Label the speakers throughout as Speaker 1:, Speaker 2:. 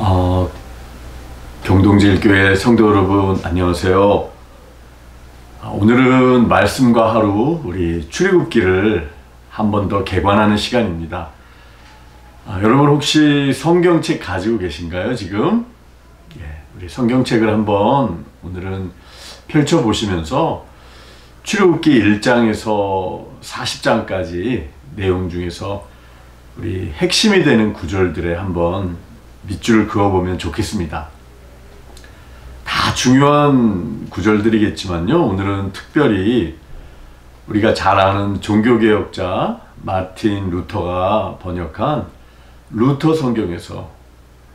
Speaker 1: 어, 경동제일교회 성도 여러분 안녕하세요. 오늘은 말씀과 하루 우리 출애굽기를 한 번 더 개관하는 시간입니다. 여러분 혹시 성경책 가지고 계신가요 지금? 우리 성경책을 한번 오늘은 펼쳐보시면서 출애굽기 1장에서 40장까지 내용 중에서 우리 핵심이 되는 구절들에 한번 밑줄을 그어보면 좋겠습니다. 다 중요한 구절들이겠지만요, 오늘은 특별히 우리가 잘 아는 종교개혁자 마틴 루터가 번역한 루터 성경에서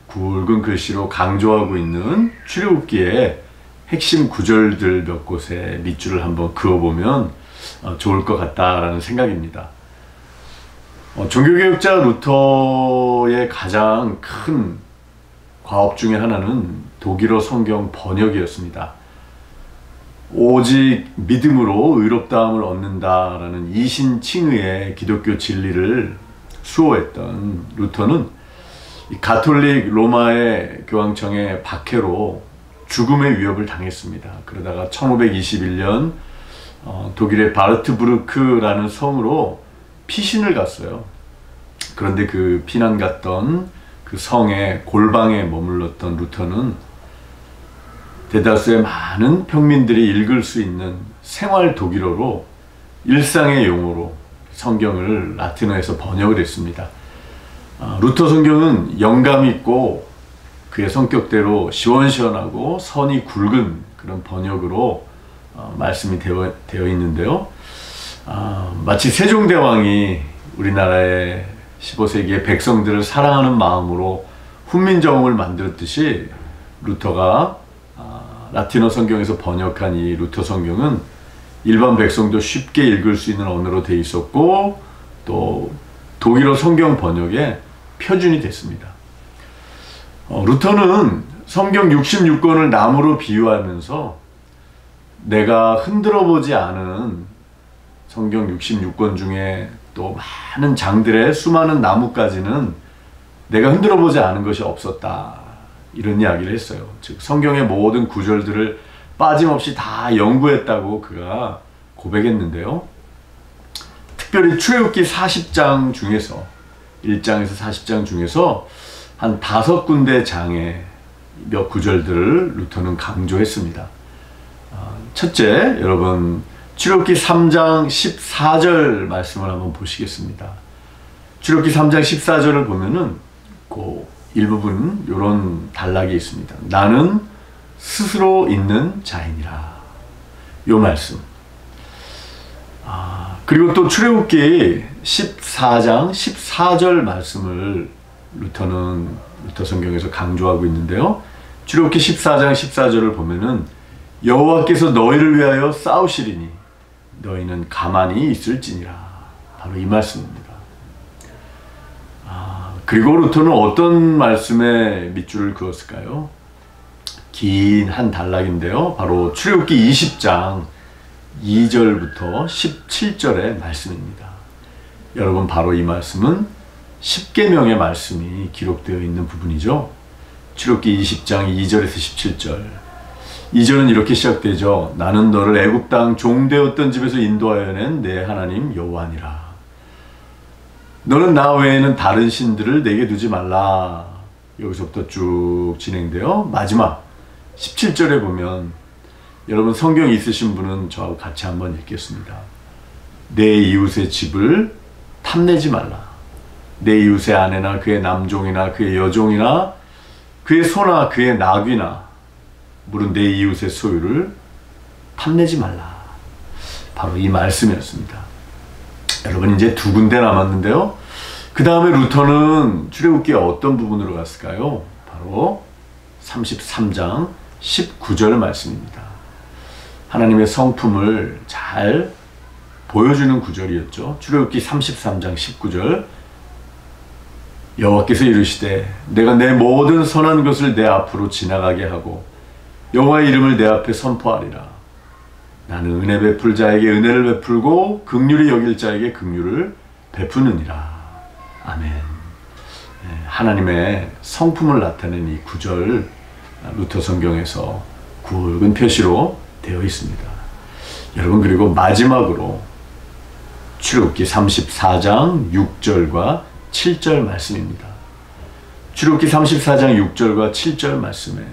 Speaker 1: 굵은 글씨로 강조하고 있는 출애굽기의 핵심 구절들 몇 곳에 밑줄을 한번 그어보면 좋을 것 같다라는 생각입니다. 종교개혁자 루터의 가장 큰 과업 중에 하나는 독일어 성경 번역이었습니다. 오직 믿음으로 의롭다함을 얻는다라는 이신칭의의 기독교 진리를 수호했던 루터는 가톨릭 로마의 교황청의 박해로 죽음의 위협을 당했습니다. 그러다가 1521년 독일의 바르트부르크라는 성으로 피신을 갔어요. 그런데 그 피난 갔던 그 성의 골방에 머물렀던 루터는 대다수의 많은 평민들이 읽을 수 있는 생활 독일어로 일상의 용어로 성경을 라틴어에서 번역을 했습니다. 루터 성경은 영감 있고 그의 성격대로 시원시원하고 선이 굵은 그런 번역으로 말씀이 되어 있는데요. 마치 세종대왕이 우리나라의 15세기의 백성들을 사랑하는 마음으로 훈민정음을 만들었듯이 루터가 라틴어 성경에서 번역한 이 루터 성경은 일반 백성도 쉽게 읽을 수 있는 언어로 되어 있었고 또 독일어 성경 번역의 표준이 됐습니다. 루터는 성경 66권을 나무로 비유하면서 내가 흔들어 보지 않은 성경 66권 중에 또 많은 장들의 수많은 나무까지는 내가 흔들어 보지 않은 것이 없었다, 이런 이야기를 했어요. 즉 성경의 모든 구절들을 빠짐없이 다 연구했다고 그가 고백했는데요. 특별히 출애굽기 40장 중에서 1장에서 40장 중에서 한 5군데 장의 몇 구절들을 루터는 강조했습니다. 첫째, 여러분 출애굽기 3장 14절 말씀을 한번 보시겠습니다. 출애굽기 3장 14절을 보면은 그 일부분 이런 단락이 있습니다. 나는 스스로 있는 자이니라, 요 말씀. 그리고 또 출애굽기 14장 14절 말씀을 루터 성경에서 강조하고 있는데요. 출애굽기 14장 14절을 보면은 여호와께서 너희를 위하여 싸우시리니 너희는 가만히 있을지니라, 바로 이 말씀입니다. 그리고 루터는 어떤 말씀에 밑줄을 그었을까요? 긴 한 단락인데요. 바로 출애굽기 20장 2절부터 17절의 말씀입니다. 여러분, 바로 이 말씀은 십계명의 말씀이 기록되어 있는 부분이죠. 출애굽기 20장 2절에서 17절. 2절은 이렇게 시작되죠. 나는 너를 애굽 땅 종되었던 집에서 인도하여 낸 내 하나님 여호와니라. 너는 나 외에는 다른 신들을 내게 두지 말라. 여기서부터 쭉 진행되어 마지막 17절에 보면, 여러분 성경 있으신 분은 저하고 같이 한번 읽겠습니다. 내 이웃의 집을 탐내지 말라. 내 이웃의 아내나 그의 남종이나 그의 여종이나 그의 소나 그의 나귀나 물은 내 이웃의 소유를 탐내지 말라. 바로 이 말씀이었습니다. 여러분, 이제 2군데 남았는데요. 그 다음에 루터는 출애굽기의 어떤 부분으로 갔을까요? 바로 33장 19절 말씀입니다. 하나님의 성품을 잘 보여주는 구절이었죠. 출애굽기 33장 19절. 여호와께서 이르시되 내가 내 모든 선한 것을 내 앞으로 지나가게 하고 여호와의 이름을 내 앞에 선포하리라. 나는 은혜 베풀 자에게 은혜를 베풀고 긍휼히 여길 자에게 긍휼을 베푸느니라. 아멘. 하나님의 성품을 나타낸 이 구절 루터 성경에서 굵은 표시로 되어 있습니다. 여러분, 그리고 마지막으로 출애굽기 34장 6절과 7절 말씀입니다. 출애굽기 34장 6절과 7절 말씀에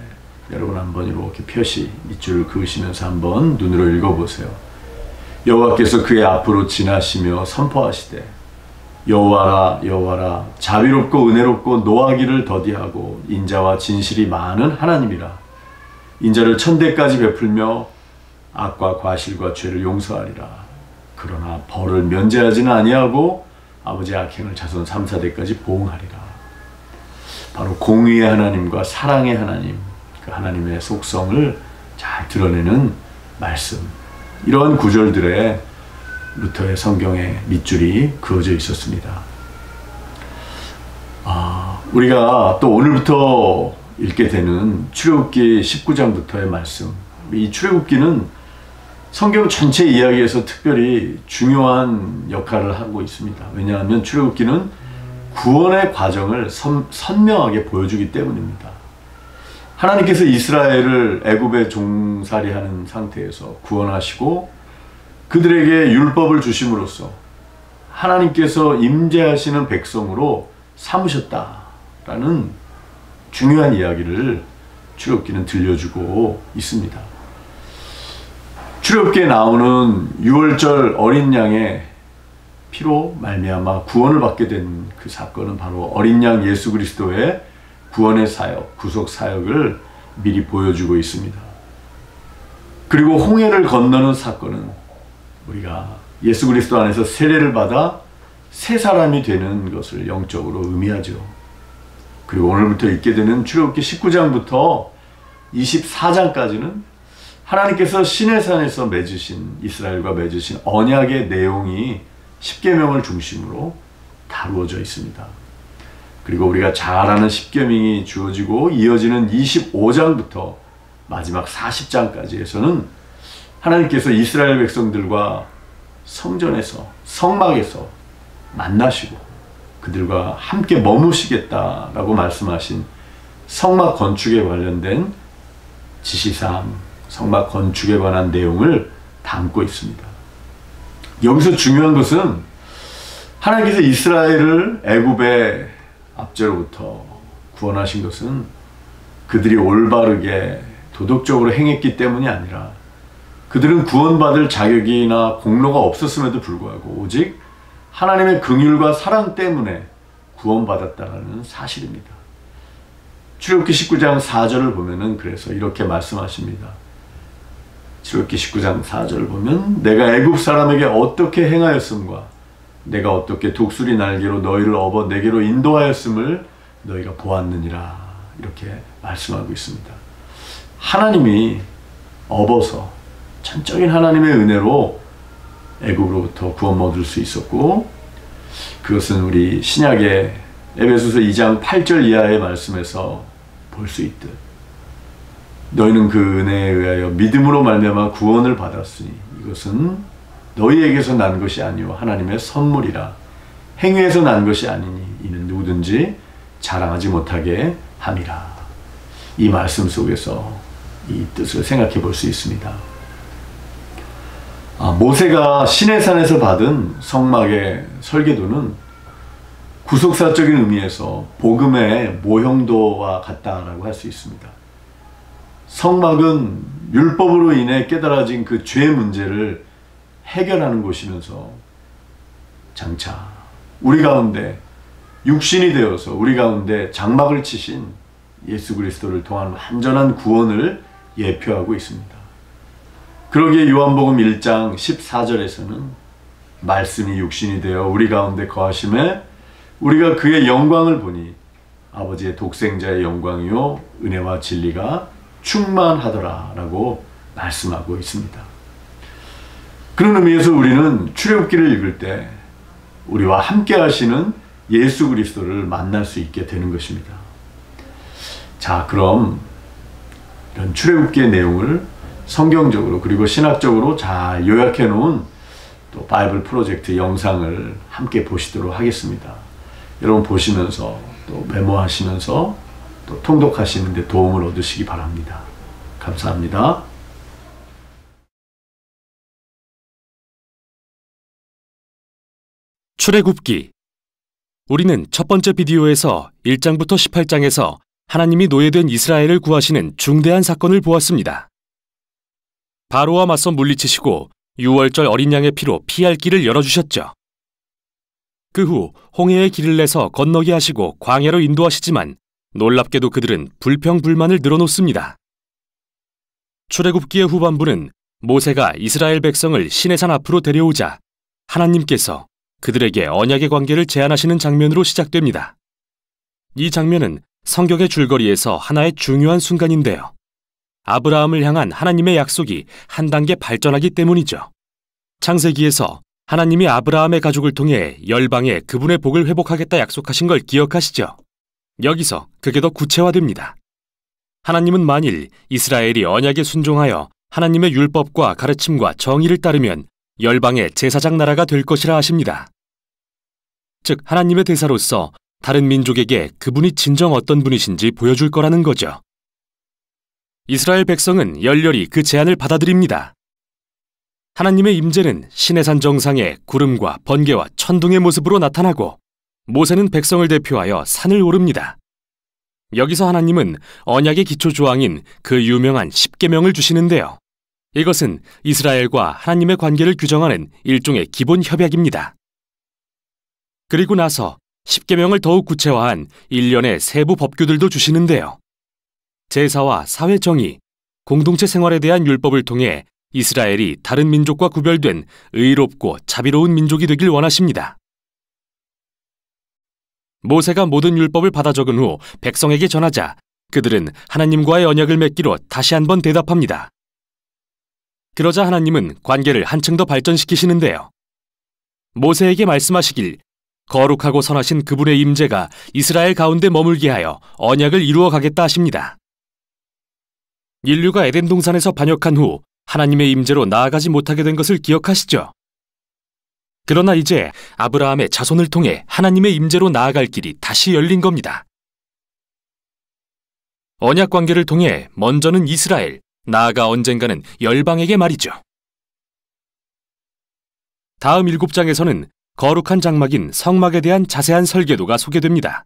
Speaker 1: 여러분 한번 이렇게 표시 밑줄을 그으시면서 한번 눈으로 읽어보세요. 여호와께서 그의 앞으로 지나시며 선포하시되 여호와라 여호와라 자비롭고 은혜롭고 노하기를 더디하고 인자와 진실이 많은 하나님이라. 인자를 천대까지 베풀며 악과 과실과 죄를 용서하리라. 그러나 벌을 면제하지는 아니하고 아버지의 악행을 자손 3, 4대까지 보응하리라. 바로 공의의 하나님과 사랑의 하나님, 그 하나님의 속성을 잘 드러내는 말씀. 이러한 구절들에 루터의 성경에 밑줄이 그어져 있었습니다. 우리가 또 오늘부터 읽게 되는 출애굽기 19장부터의 말씀. 이 출애굽기는 성경 전체 이야기에서 특별히 중요한 역할을 하고 있습니다. 왜냐하면 출애굽기는 구원의 과정을 선명하게 보여주기 때문입니다. 하나님께서 이스라엘을 애굽에 종살이하는 상태에서 구원하시고 그들에게 율법을 주심으로써 하나님께서 임재하시는 백성으로 삼으셨다라는 중요한 이야기를 출애굽기는 들려주고 있습니다. 출애굽기에 나오는 6월절 어린 양의 피로 말미암아 구원을 받게 된 그 사건은 바로 어린 양 예수 그리스도의 구원의 사역, 구속 사역을 미리 보여주고 있습니다. 그리고 홍해를 건너는 사건은 우리가 예수 그리스도 안에서 세례를 받아 새 사람이 되는 것을 영적으로 의미하죠. 그리고 오늘부터 읽게 되는 출애굽기 19장부터 24장까지는 하나님께서 시내산에서 맺으신, 이스라엘과 맺으신 언약의 내용이 십계명을 중심으로 다루어져 있습니다. 그리고 우리가 잘 아는 십계명이 주어지고 이어지는 25장부터 마지막 40장까지에서는 하나님께서 이스라엘 백성들과 성전에서, 성막에서 만나시고 그들과 함께 머무시겠다라고 말씀하신 성막 건축에 관련된 지시사항, 성막 건축에 관한 내용을 담고 있습니다. 여기서 중요한 것은 하나님께서 이스라엘을 애굽의 압제로부터 구원하신 것은 그들이 올바르게 도덕적으로 행했기 때문이 아니라 그들은 구원받을 자격이나 공로가 없었음에도 불구하고 오직 하나님의 긍휼과 사랑 때문에 구원받았다는 사실입니다. 출애굽기 19장 4절을 보면은 그래서 이렇게 말씀하십니다. 출애굽기 19장 4절을 보면 내가 애굽 사람에게 어떻게 행하였음과 내가 어떻게 독수리 날개로 너희를 업어 내게로 인도하였음을 너희가 보았느니라. 이렇게 말씀하고 있습니다. 하나님이 업어서 전적인 하나님의 은혜로 애굽으로부터 구원 얻을 수 있었고, 그것은 우리 신약의 에베소서 2장 8절 이하의 말씀에서 볼 수 있듯 너희는 그 은혜에 의하여 믿음으로 말미암아 구원을 받았으니 이것은 너희에게서 난 것이 아니요 하나님의 선물이라. 행위에서 난 것이 아니니 이는 누구든지 자랑하지 못하게 함이라. 이 말씀 속에서 이 뜻을 생각해 볼 수 있습니다. 모세가 시내산에서 받은 성막의 설계도는 구속사적인 의미에서 복음의 모형도와 같다라고 할 수 있습니다. 성막은 율법으로 인해 깨달아진 그 죄 문제를 해결하는 곳이면서 장차 우리 가운데 육신이 되어서 우리 가운데 장막을 치신 예수 그리스도를 통한 완전한 구원을 예표하고 있습니다. 그러기에 요한복음 1장 14절에서는 말씀이 육신이 되어 우리 가운데 거하심에 우리가 그의 영광을 보니 아버지의 독생자의 영광이요 은혜와 진리가 충만하더라 라고 말씀하고 있습니다. 그런 의미에서 우리는 출애굽기를 읽을 때 우리와 함께 하시는 예수 그리스도를 만날 수 있게 되는 것입니다. 자, 그럼 이런 출애굽기의 내용을 성경적으로 그리고 신학적으로 잘 요약해 놓은 또 바이블 프로젝트 영상을 함께 보시도록 하겠습니다. 여러분 보시면서 또 메모하시면서 또 통독하시는 데 도움을 얻으시기 바랍니다. 감사합니다.
Speaker 2: 출애굽기. 우리는 첫 번째 비디오에서 1장부터 18장에서 하나님이 노예된 이스라엘을 구하시는 중대한 사건을 보았습니다. 바로와 맞서 물리치시고 6월절 어린 양의 피로 피할 길을 열어주셨죠. 그 후 홍해의 길을 내서 건너게 하시고 광야로 인도하시지만 놀랍게도 그들은 불평불만을 늘어놓습니다. 출애굽기의 후반부는 모세가 이스라엘 백성을 시내산 앞으로 데려오자 하나님께서 그들에게 언약의 관계를 제안하시는 장면으로 시작됩니다. 이 장면은 성경의 줄거리에서 하나의 중요한 순간인데요. 아브라함을 향한 하나님의 약속이 한 단계 발전하기 때문이죠. 창세기에서 하나님이 아브라함의 가족을 통해 열방에 그분의 복을 회복하겠다 약속하신 걸 기억하시죠? 여기서 그게 더 구체화됩니다. 하나님은 만일 이스라엘이 언약에 순종하여 하나님의 율법과 가르침과 정의를 따르면 열방의 제사장 나라가 될 것이라 하십니다. 즉 하나님의 대사로서 다른 민족에게 그분이 진정 어떤 분이신지 보여줄 거라는 거죠. 이스라엘 백성은 열렬히 그 제안을 받아들입니다. 하나님의 임재는 시내산 정상에 구름과 번개와 천둥의 모습으로 나타나고 모세는 백성을 대표하여 산을 오릅니다. 여기서 하나님은 언약의 기초 조항인 그 유명한 10계명을 주시는데요. 이것은 이스라엘과 하나님의 관계를 규정하는 일종의 기본 협약입니다. 그리고 나서 10계명을 더욱 구체화한 일련의 세부 법규들도 주시는데요. 제사와 사회 정의, 공동체 생활에 대한 율법을 통해 이스라엘이 다른 민족과 구별된 의롭고 자비로운 민족이 되길 원하십니다. 모세가 모든 율법을 받아 적은 후 백성에게 전하자 그들은 하나님과의 언약을 맺기로 다시 한번 대답합니다. 그러자 하나님은 관계를 한층 더 발전시키시는데요. 모세에게 말씀하시길 거룩하고 선하신 그분의 임재가 이스라엘 가운데 머물게 하여 언약을 이루어 가겠다 하십니다. 인류가 에덴 동산에서 반역한 후 하나님의 임재로 나아가지 못하게 된 것을 기억하시죠? 그러나 이제 아브라함의 자손을 통해 하나님의 임재로 나아갈 길이 다시 열린 겁니다. 언약 관계를 통해 먼저는 이스라엘, 나아가 언젠가는 열방에게 말이죠. 다음 7장에서는 거룩한 장막인 성막에 대한 자세한 설계도가 소개됩니다.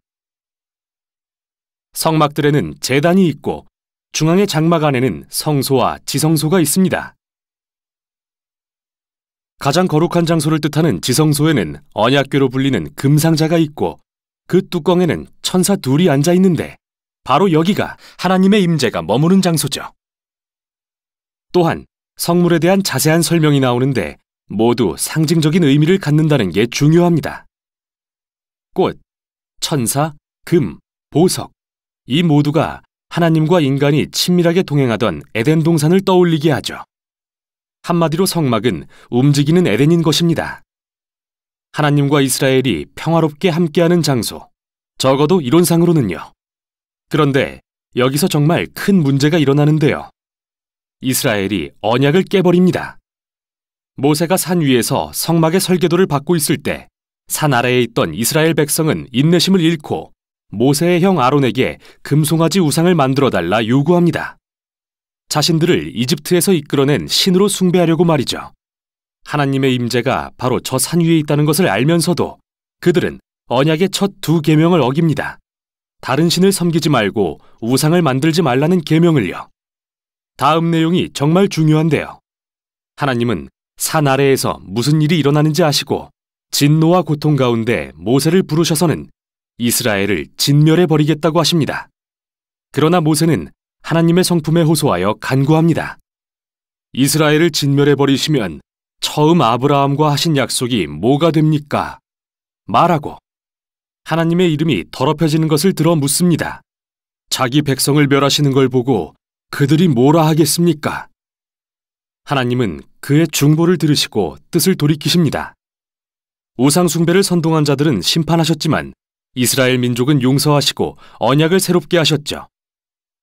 Speaker 2: 성막들에는 제단이 있고 중앙의 장막 안에는 성소와 지성소가 있습니다. 가장 거룩한 장소를 뜻하는 지성소에는 언약궤로 불리는 금상자가 있고 그 뚜껑에는 천사 둘이 앉아 있는데 바로 여기가 하나님의 임재가 머무는 장소죠. 또한 성물에 대한 자세한 설명이 나오는데 모두 상징적인 의미를 갖는다는 게 중요합니다. 꽃, 천사, 금, 보석, 이 모두가 하나님과 인간이 친밀하게 동행하던 에덴 동산을 떠올리게 하죠. 한마디로 성막은 움직이는 에덴인 것입니다. 하나님과 이스라엘이 평화롭게 함께하는 장소, 적어도 이론상으로는요. 그런데 여기서 정말 큰 문제가 일어나는데요. 이스라엘이 언약을 깨버립니다. 모세가 산 위에서 성막의 설계도를 받고 있을 때 산 아래에 있던 이스라엘 백성은 인내심을 잃고 모세의 형 아론에게 금송아지 우상을 만들어달라 요구합니다. 자신들을 이집트에서 이끌어낸 신으로 숭배하려고 말이죠. 하나님의 임재가 바로 저 산 위에 있다는 것을 알면서도 그들은 언약의 첫 2계명을 어깁니다. 다른 신을 섬기지 말고 우상을 만들지 말라는 계명을요. 다음 내용이 정말 중요한데요. 하나님은 산 아래에서 무슨 일이 일어나는지 아시고 진노와 고통 가운데 모세를 부르셔서는 이스라엘을 진멸해버리겠다고 하십니다. 그러나 모세는 하나님의 성품에 호소하여 간구합니다. 이스라엘을 진멸해버리시면 처음 아브라함과 하신 약속이 뭐가 됩니까? 말하고 하나님의 이름이 더럽혀지는 것을 들어 묻습니다. 자기 백성을 멸하시는 걸 보고 그들이 뭐라 하겠습니까? 하나님은 그의 중보를 들으시고 뜻을 돌이키십니다. 우상 숭배를 선동한 자들은 심판하셨지만 이스라엘 민족은 용서하시고 언약을 새롭게 하셨죠.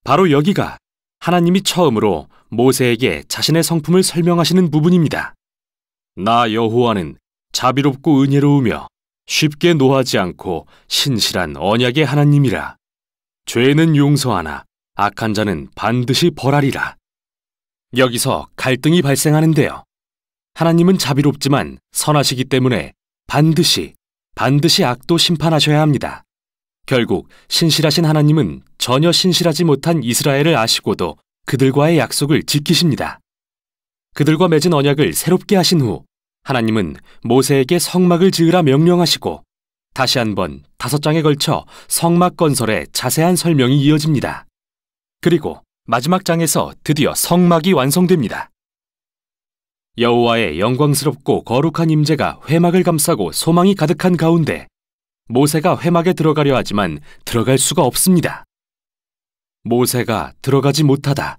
Speaker 2: 바로 여기가 하나님이 처음으로 모세에게 자신의 성품을 설명하시는 부분입니다. 나 여호와는 자비롭고 은혜로우며 쉽게 노하지 않고 신실한 언약의 하나님이라. 죄는 용서하나 악한 자는 반드시 벌하리라. 여기서 갈등이 발생하는데요. 하나님은 자비롭지만 선하시기 때문에 반드시 악도 심판하셔야 합니다. 결국 신실하신 하나님은 전혀 신실하지 못한 이스라엘을 아시고도 그들과의 약속을 지키십니다. 그들과 맺은 언약을 새롭게 하신 후 하나님은 모세에게 성막을 지으라 명령하시고 다시 한번 5장에 걸쳐 성막 건설의 자세한 설명이 이어집니다. 그리고 마지막 장에서 드디어 성막이 완성됩니다. 여호와의 영광스럽고 거룩한 임재가 회막을 감싸고 소망이 가득한 가운데 모세가 회막에 들어가려 하지만 들어갈 수가 없습니다. 모세가 들어가지 못하다.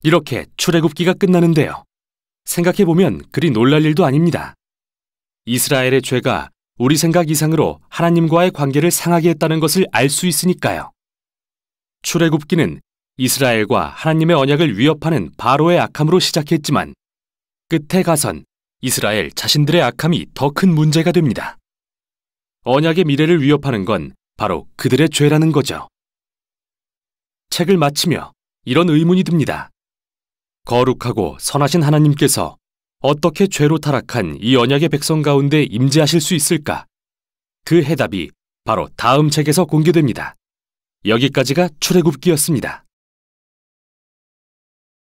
Speaker 2: 이렇게 출애굽기가 끝나는데요. 생각해보면 그리 놀랄 일도 아닙니다. 이스라엘의 죄가 우리 생각 이상으로 하나님과의 관계를 상하게 했다는 것을 알 수 있으니까요. 출애굽기는 이스라엘과 하나님의 언약을 위협하는 바로의 악함으로 시작했지만 끝에 가선 이스라엘 자신들의 악함이 더 큰 문제가 됩니다. 언약의 미래를 위협하는 건 바로 그들의 죄라는 거죠. 책을 마치며 이런 의문이 듭니다. 거룩하고 선하신 하나님께서 어떻게 죄로 타락한 이 언약의 백성 가운데 임재하실 수 있을까? 그 해답이 바로 다음 책에서 공개됩니다. 여기까지가 출애굽기였습니다.